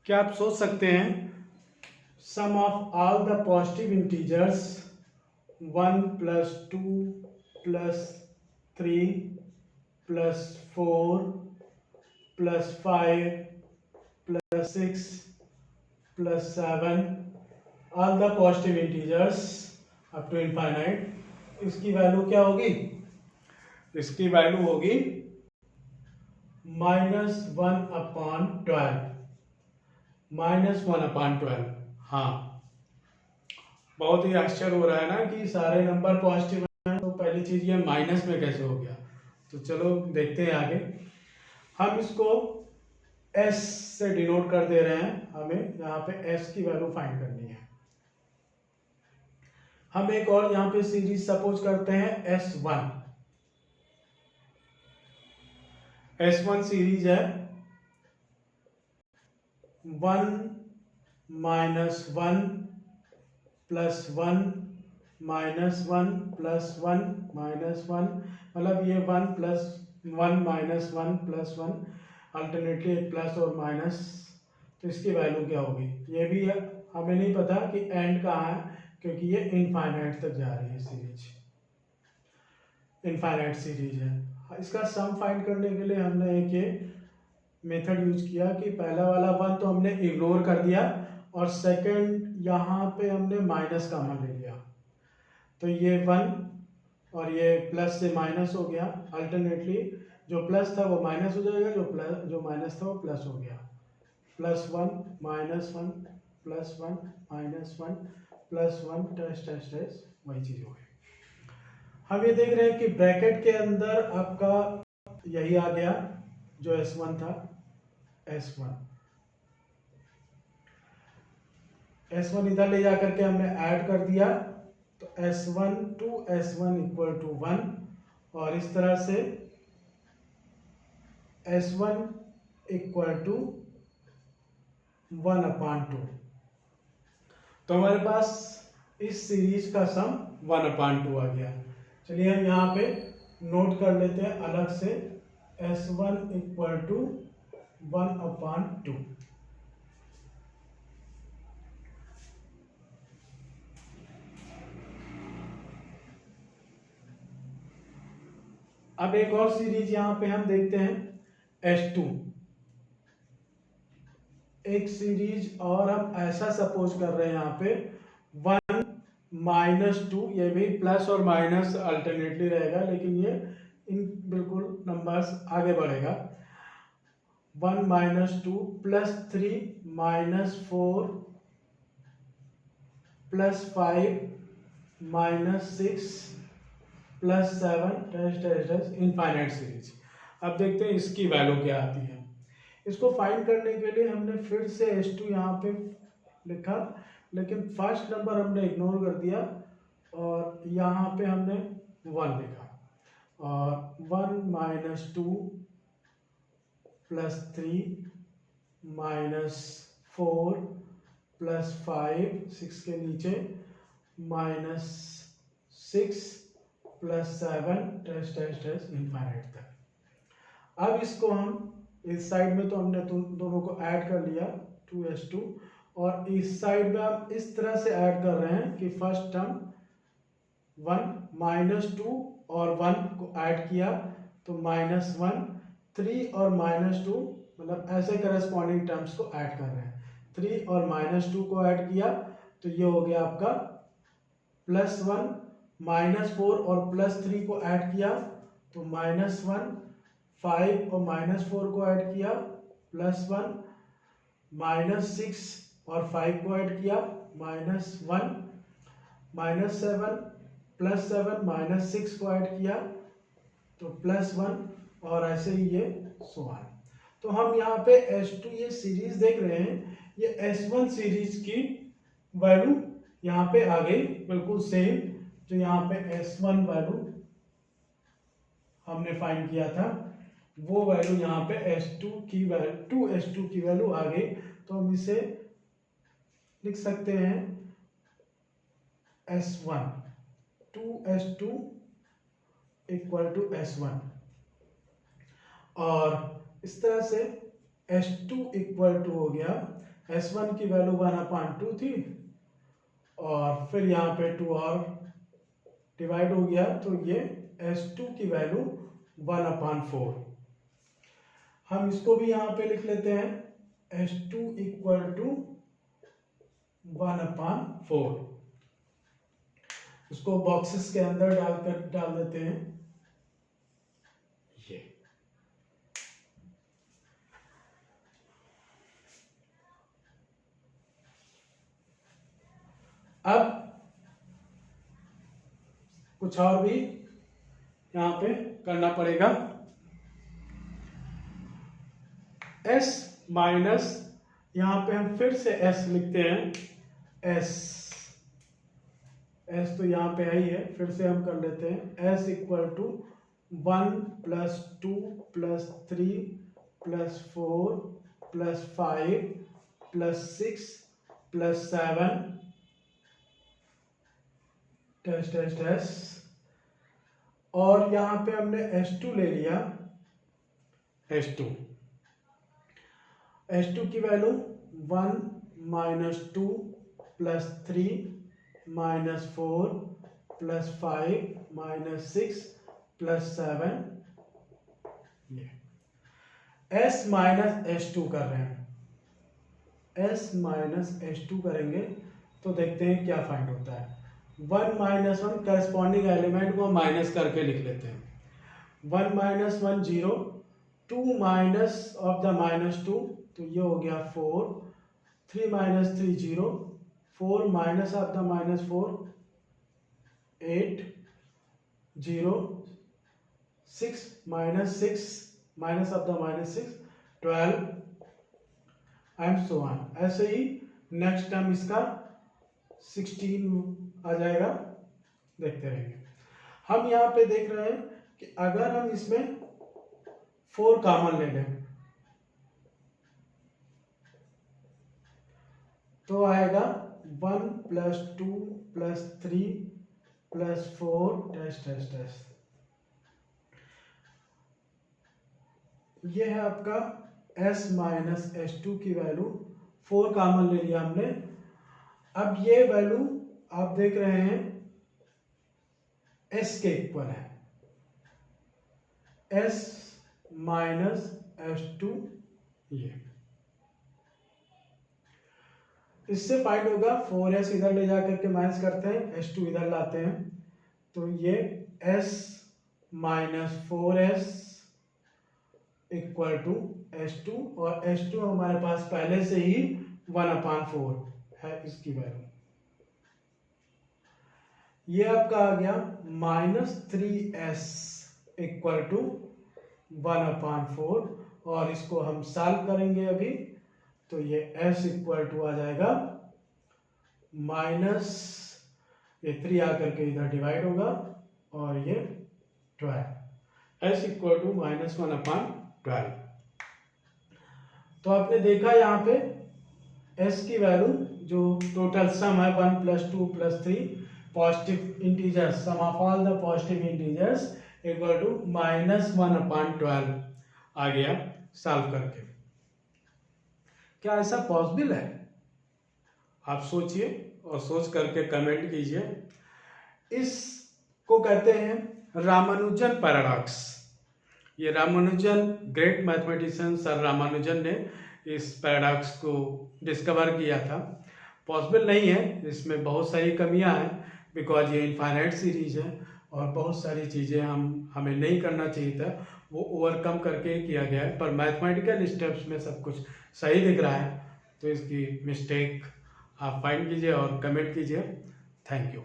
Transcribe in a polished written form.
क्या आप सोच सकते हैं sum of all the positive integers 1 + 2 + 3 + 4 + 5 + 6 + 7 all the positive integers up to infinite, इसकी वैल्यू क्या होगी? इसकी वैल्यू होगी -1/12। -1/12। हाँ, बहुत ही आश्चर्य हो रहा है ना कि सारे नंबर पॉजिटिव हैं, तो पहली चीज ये माइनस में कैसे हो गया। तो चलो देखते हैं आगे। हम इसको s से डिनोट कर दे रहे हैं, हमें यहाँ पे s की वैल्यू फाइंड करनी है। हम एक और यहाँ पे सीरीज सपोज करते हैं S1। S1 सीरीज है 1 - 1 + 1 - 1 + 1 -1, मतलब ये 1 + 1 - 1 + 1 अल्टरनेटली एक प्लस और माइनस। तो इसकी वैल्यू क्या होगी ये भी हमें नहीं पता कि एंड कहाँ है, क्योंकि ये इनफाइनाइट तक जा रही है सीरीज, इनफाइनाइट सीरीज है। इसका सम फाइंड करने के लिए हमने एक ये मेथड यूज किया कि पहला वाला 1 तो हमने इग्नोर कर दिया और सेकंड यहाँ पे हमने माइनस कॉमन ले लिया, तो ये 1 और ये प्लस से माइनस हो गया। अल्टरनेटली जो प्लस था वो माइनस हो जाएगा, जो माइनस था वो प्लस हो गया। +1 -1 +1 -1 +1 टेस्ट वही चीज हो गई। हम ये देख रहे हैं कि ब्रैकेट के अंदर आपका यही आ गया जो S1 था। S1 इधर ले जाकर के हमने ऐड कर दिया, तो S1 to S1 = 1, और इस तरह से S1 = 1/2। तो हमारे पास इस सीरीज का सम 1/2 आ गया। चलिए हम यहाँ पे नोट कर लेते हैं अलग से, S1 = 1/2। अब एक और सीरीज यहाँ पे हम देखते हैं S2। एक सीरीज और हम ऐसा सपोज कर रहे हैं यहाँ पे 1 - 2, ये भी प्लस और माइनस अल्टरनेटली रहेगा, लेकिन ये इन बिल्कुल नंबर्स आगे बढ़ेगा। 1 - 2 + 3 - 4 + 5 - 6 + 7 इनफाइनाइट सीरीज। अब देखते हैं इसकी वैल्यू क्या आती है। इसको फाइंड करने के लिए हमने फिर से S2 यहाँ पे लिखा, लेकिन फर्स्ट नंबर हमने इग्नोर कर दिया और यहाँ पे हमने 1 लिखा, और 1 - 2 + 3 - 4 + 5 6 के नीचे -6 + 7 टेस्ट इनफाइनाइट तक। अब इसको हम इस साइड में तो हमने दोनों को ऐड कर लिया 2S2, और इस साइड में हम इस तरह से ऐड कर रहे हैं कि फर्स्ट टर्म 1 - 2 और 1 को ऐड किया तो -1, 3 और -2, मतलब ऐसे करस्पॉन्डिंग टर्म्स को ऐड कर रहे हैं। 3 और -2 को ऐड किया तो ये हो गया आपका +1, -4 और +3 को ऐड किया तो -1, 5 और -4 को ऐड किया +1, -6 और 5 को ऐड किया -1, -7 +7 -6 को ऐड किया तो +1, और ऐसे ही ये समान। तो हम यहाँ पे S2 ये सीरीज देख रहे हैं, ये S1 सीरीज की वैल्यू यहाँ पे आ गई बिल्कुल सेम, जो यहाँ पे S1 वैल्यू हमने फाइंड किया था वो वैल्यू यहाँ पे S2 की वैल्यू 2S2 की वैल्यू आ गई। तो हम इसे लिख सकते हैं S1 2S2 = S1, और इस तरह से S2 = हो गया S1 की वैल्यू 1/2 थी और फिर यहाँ पे 2 और डिवाइड हो गया, तो ये S2 की वैल्यू 1/4। हम इसको भी यहाँ पे लिख लेते हैं, S2 इक्वल टू 1/4। उसको बॉक्सेस के अंदर डाल देते हैं। ये अब कुछ और भी यहाँ पे करना पड़ेगा। S माइनस, यहाँ पे हम फिर से S लिखते हैं, S तो यहाँ पे ही है, फिर से हम कर लेते हैं। S इक्वल टू 1 + 2 + 3 + 4 + 5 + 6 + 7 टेस्ट और यहाँ पे हमने S2 ले लिया। S2 की वैल्यू 1 - 2 + 3 - 4 + 5 - 6 + 7। ये S - S2 कर रहे हैं। S - S2 करेंगे तो देखते हैं क्या फाइंड होता है। 1 - 1 करस्पॉन्डिंग एलिमेंट को माइनस करके लिख लेते हैं। 1 - 1 0, 2 माइनस ऑफ द -2, तो ये हो गया 4, 3 - 3 0, 4 minus of the -4 8 0, 6 - 6 minus of the -6 12 and so on. ऐसे ही नेक्स्ट टर्म इसका 16 आ जाएगा, देखते रहेंगे। हम यहाँ पे देख रहे हैं कि अगर हम इसमें 4 कॉमन ले लें तो आएगा 1 + 2 + 3 + 4 टेस्ट। ये है आपका S - S2 की वैल्यू। 4 कॉमन ले लिया हमने। अब ये वैल्यू आप देख रहे हैं S के इक्वल है। S - S2, ये इससे फाइंड होगा। 4S इधर ले जाकर के माइनस करते हैं, S2 इधर लाते हैं, तो ये S - 4S equal to S2 और S2 हमारे पास पहले से ही 1/4 है इसकी वैल्यू। ये आपका आ गया -3S इक्वल टू 1/4 और इसको हम सॉल्व करेंगे अभी, तो ये S इक्वल टू आ जाएगा माइनस, ये 3 आकर के इधर डिवाइड होगा और ये 12। S equal to -1/12। तो आपने देखा यहाँ पे S की वैल्यू जो टोटल सम है 1 + 2 + 3 positive integers, sum of all the positive integers equal to -1/12 आ गया सॉल्व करके। क्या ऐसा पॉसिबल है? आप सोचिए और सोच करके कमेंट कीजिए। इसको कहते हैं रामानुजन पैराडॉक्स। ये Ramanujan, great mathematician sir Ramanujan ने इस पैराडॉक्स को डिस्कवर किया था। पॉसिबल नहीं है, इसमें बहुत सारी कमियां हैं, बिकॉज ये इनफाइनाइट सीरीज है और बहुत सारी चीज़ें हमें नहीं करना चाहिए था, वो ओवरकम करके किया गया है। पर मैथमेटिकल स्टेप्स में सब कुछ सही दिख रहा है, तो इसकी मिस्टेक आप फाइंड कीजिए और कमेंट कीजिए। Thank you.